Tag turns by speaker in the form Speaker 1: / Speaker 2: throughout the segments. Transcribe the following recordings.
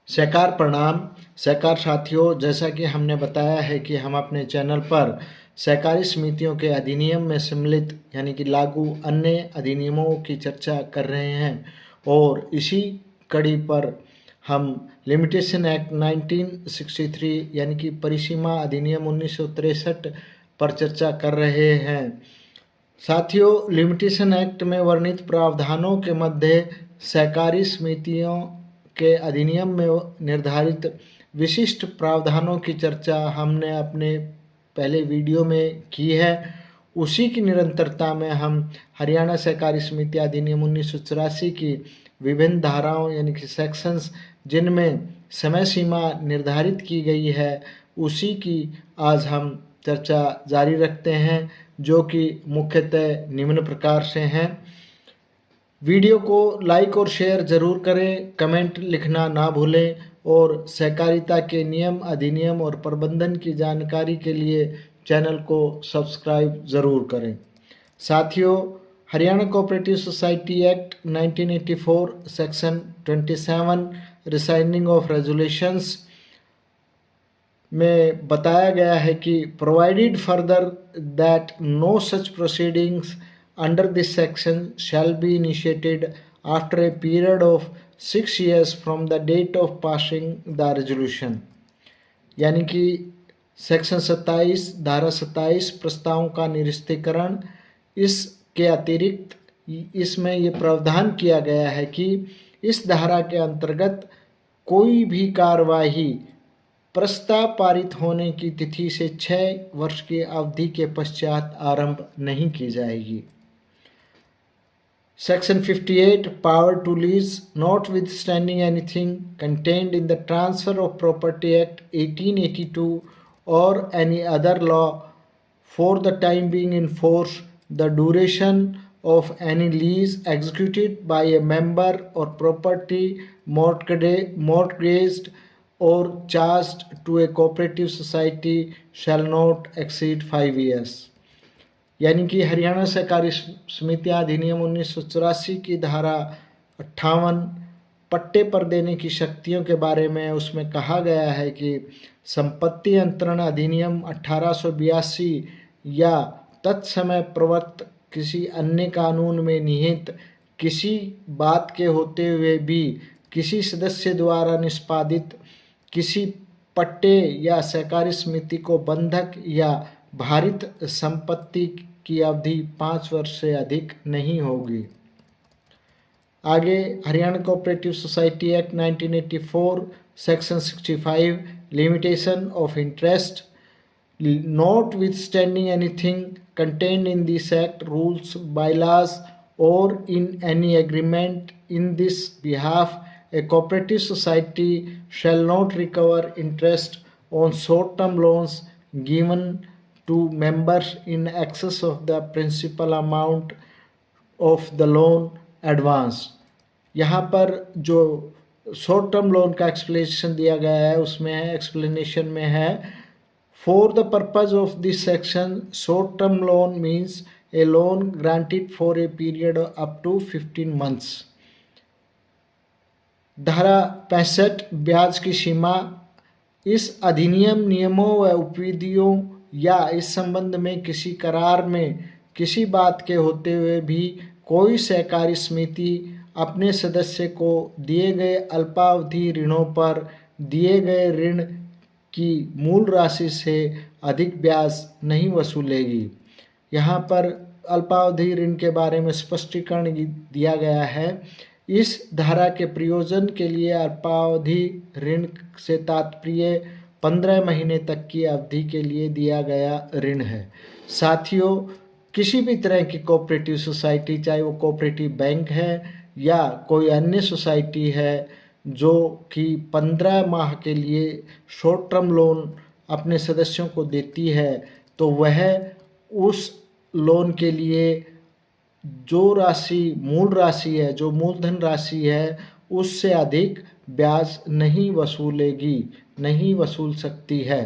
Speaker 1: सहकार प्रणाम। सहकार साथियों, जैसा कि हमने बताया है कि हम अपने चैनल पर सहकारी समितियों के अधिनियम में सम्मिलित यानी कि लागू अन्य अधिनियमों की चर्चा कर रहे हैं और इसी कड़ी पर हम लिमिटेशन एक्ट 1963 यानी कि परिसीमा अधिनियम 1963 पर चर्चा कर रहे हैं। साथियों, लिमिटेशन एक्ट में वर्णित प्रावधानों के मध्य सहकारी समितियों के अधिनियम में निर्धारित विशिष्ट प्रावधानों की चर्चा हमने अपने पहले वीडियो में की है। उसी की निरंतरता में हम हरियाणा सहकारी समिति अधिनियम 1984 की विभिन्न धाराओं यानी कि सेक्शंस जिनमें समय सीमा निर्धारित की गई है, उसी की आज हम चर्चा जारी रखते हैं, जो कि मुख्यतः निम्न प्रकार से हैं। वीडियो को लाइक और शेयर ज़रूर करें, कमेंट लिखना ना भूलें और सहकारिता के नियम, अधिनियम और प्रबंधन की जानकारी के लिए चैनल को सब्सक्राइब ज़रूर करें। साथियों, Haryana cooperative society act 1984 section 27 resigning of resolutions में बताया गया है कि provided further that no such proceedings under this section shall be initiated after a period of 6 years from the date of passing the resolution। यानी कि section 27 धारा 27 प्रस्तावों का निरस्तीकरण, इसके अतिरिक्त इसमें ये प्रावधान किया गया है कि इस धारा के अंतर्गत कोई भी कार्यवाही प्रस्ताव पारित होने की तिथि से 6 वर्ष की अवधि के पश्चात आरंभ नहीं की जाएगी। Section 58 Power to lease, notwithstanding anything contained in the Transfer of Property Act 1882 or any other law for the time being in force, the duration of any lease executed by a member or property mortgaged or charged to a cooperative society shall not exceed 5 years। यानी कि हरियाणा सहकारी समितियां अधिनियम 1984 की धारा 58 पट्टे पर देने की शक्तियों के बारे में उसमें कहा गया है कि संपत्ति अंतरण अधिनियम 1882 या तत्समय प्रवृत्त किसी अन्य कानून में निहित किसी बात के होते हुए भी किसी सदस्य द्वारा निष्पादित किसी पट्टे या सहकारी समिति को बंधक या भारित संपत्ति की अवधि 5 वर्ष से अधिक नहीं होगी। आगे Haryana cooperative society act 1984 section 65 limitation of interest, notwithstanding anything contained in this act, rules, bylaws or in any agreement in this behalf, a cooperative society shall not recover interest on short-term loans given to members in excess of the principal amount of the loan advance। यहाँ पर जो short term loan का explanation दिया गया है उसमें है, explanation में है, for the purpose of this section short term loan means a loan granted for a period up to 15 months. धारा 65 ब्याज की सीमा, इस अधिनियम नियमों व उपविधियों या इस संबंध में किसी करार में किसी बात के होते हुए भी कोई सहकारी समिति अपने सदस्य को दिए गए अल्पावधि ऋणों पर दिए गए ऋण की मूल राशि से अधिक ब्याज नहीं वसूलेगी। यहाँ पर अल्पावधि ऋण के बारे में स्पष्टीकरण दिया गया है। इस धारा के प्रयोजन के लिए अल्पावधि ऋण से तात्पर्य 15 महीने तक की अवधि के लिए दिया गया ऋण है। साथियों, किसी भी तरह की कोऑपरेटिव सोसाइटी, चाहे वो कोऑपरेटिव बैंक है या कोई अन्य सोसाइटी है, जो कि 15 माह के लिए शॉर्ट टर्म लोन अपने सदस्यों को देती है, तो वह उस लोन के लिए जो राशि मूल राशि है, जो मूलधन राशि है, उससे अधिक ब्याज नहीं वसूलेगी, नहीं वसूल सकती है।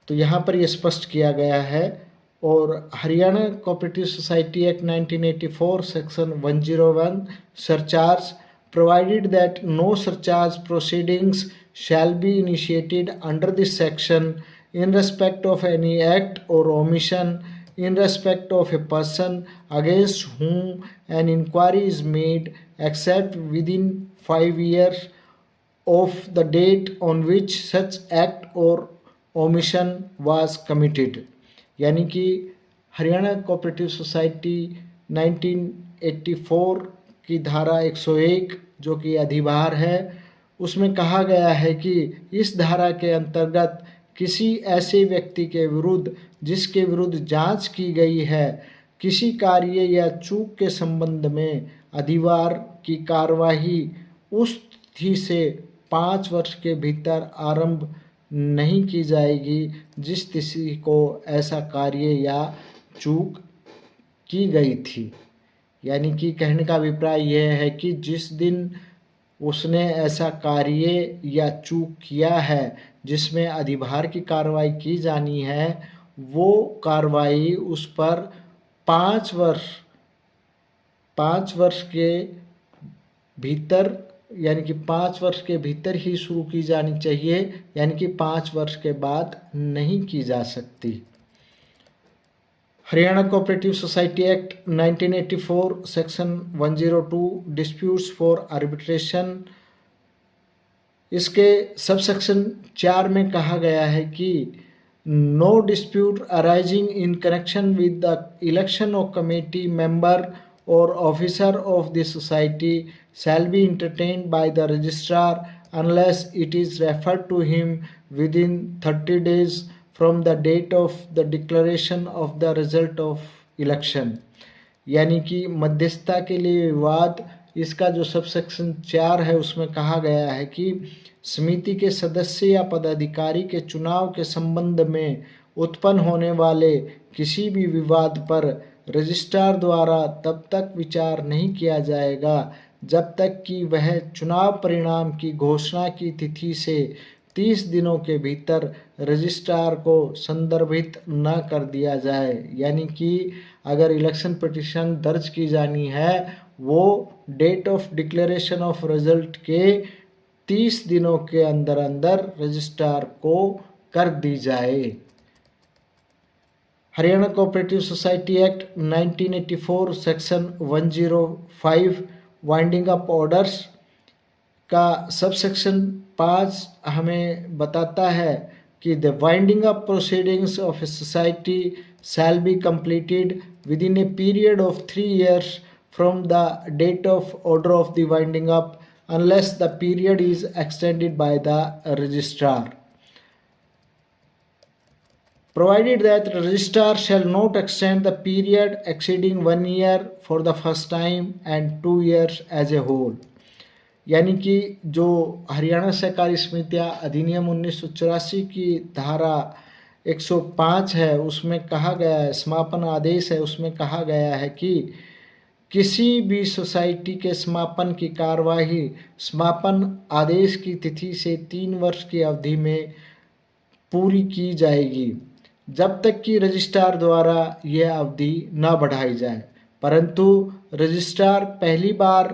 Speaker 1: तो यहाँ पर यह स्पष्ट किया गया है। और Haryana cooperative society act 1984 section 101 surcharge provided that no surcharge proceedings shall be initiated under this section in respect of any act or omission in respect of a person against whom an inquiry is made, except within 5 years of the date on which such act or omission was committed। यानी कि Haryana cooperative society 1984 की धारा 101 जो कि अधिभार है, उसमें कहा गया है कि इस धारा के अंतर्गत किसी ऐसे व्यक्ति के विरुद्ध जिसके विरुद्ध जांच की गई है, किसी कार्य या चूक के संबंध में अधिभार की कार्यवाही उस तिथि से 5 वर्ष के भीतर आरंभ नहीं की जाएगी जिस तिथि को ऐसा कार्य या चूक की गई थी। यानी कि कहने का अभिप्राय यह है कि जिस दिन उसने ऐसा कार्य या चूक किया है जिसमें अधिभार की कार्रवाई की जानी है, वो कार्रवाई उस पर 5 वर्ष के भीतर, यानी कि 5 वर्ष के भीतर ही शुरू की जानी चाहिए, यानी कि 5 वर्ष के बाद नहीं की जा सकती। Haryana cooperative society act 1984 section 102 disputes for arbitration, इसके सब सेक्शन 4 में कहा गया है कि no dispute arising in connection with the election of committee member और officer of the society shall be entertained by the registrar unless it is referred to him within 30 days from the date of the declaration of the result of election। यानी कि मध्यस्थता के लिए विवाद, इसका जो सब सेक्शन 4 है उसमें कहा गया है कि समिति के सदस्य या पदाधिकारी के चुनाव के संबंध में उत्पन्न होने वाले किसी भी विवाद पर रजिस्ट्रार द्वारा तब तक विचार नहीं किया जाएगा जब तक कि वह चुनाव परिणाम की घोषणा की तिथि से 30 दिनों के भीतर रजिस्ट्रार को संदर्भित न कर दिया जाए। यानी कि अगर इलेक्शन पिटीशन दर्ज की जानी है वो date of declaration of result के 30 दिनों के अंदर अंदर रजिस्ट्रार को कर दी जाए। Haryana cooperative society act 1984 section 105 winding up orders का सब सेक्शन 5 हमें बताता है कि the winding up proceedings of a society shall be completed within a period of 3 years from the date of order of the winding up unless the period is extended by the registrar, provided that the registrar shall not extend the period exceeding 1 year for the first time and 2 years as a whole। यानी कि जो हरियाणा सहकारी समितियां अधिनियम 1984 की धारा 105 है उसमें कहा गया है, समापन आदेश है, उसमें कहा गया है कि किसी भी सोसाइटी के समापन की कार्यवाही समापन आदेश की तिथि से 3 वर्ष की अवधि में पूरी की जाएगी जब तक कि रजिस्ट्रार द्वारा यह अवधि न बढ़ाई जाए, परंतु रजिस्ट्रार पहली बार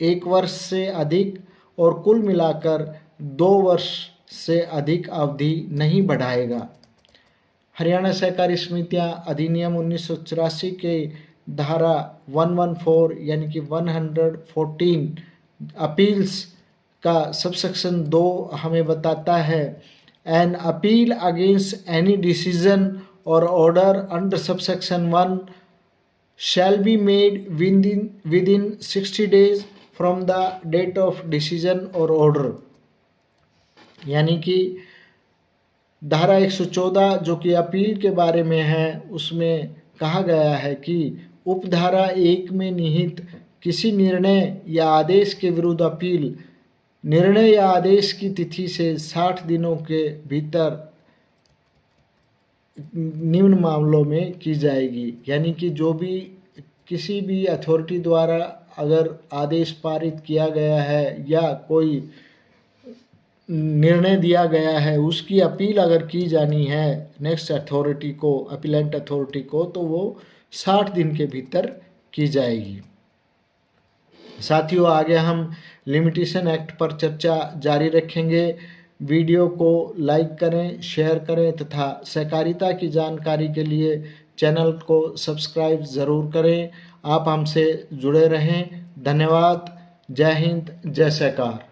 Speaker 1: 1 वर्ष से अधिक और कुल मिलाकर 2 वर्ष से अधिक अवधि नहीं बढ़ाएगा। हरियाणा सहकारी समितियां अधिनियम 1984 के धारा 114 यानी कि 114 अपील्स का सबसेक्शन 2 हमें बताता है An appeal against any decision or order under subsection 1 shall be made within 60 days from the date of decision or order। यानी कि धारा 114 जो कि अपील के बारे में है उसमें कहा गया है कि उपधारा 1 में निहित किसी निर्णय या आदेश के विरुद्ध अपील निर्णय या आदेश की तिथि से 60 दिनों के भीतर निम्न मामलों में की जाएगी। यानी कि जो भी किसी भी अथॉरिटी द्वारा अगर आदेश पारित किया गया है या कोई निर्णय दिया गया है उसकी अपील अगर की जानी है नेक्स्ट अथॉरिटी को, अपीलेंट अथॉरिटी को, तो वो 60 दिन के भीतर की जाएगी। साथियों, आगे हम लिमिटेशन एक्ट पर चर्चा जारी रखेंगे। वीडियो को लाइक करें, शेयर करें तथा सहकारिता की जानकारी के लिए चैनल को सब्सक्राइब ज़रूर करें। आप हमसे जुड़े रहें। धन्यवाद। जय हिंद, जय सहकार।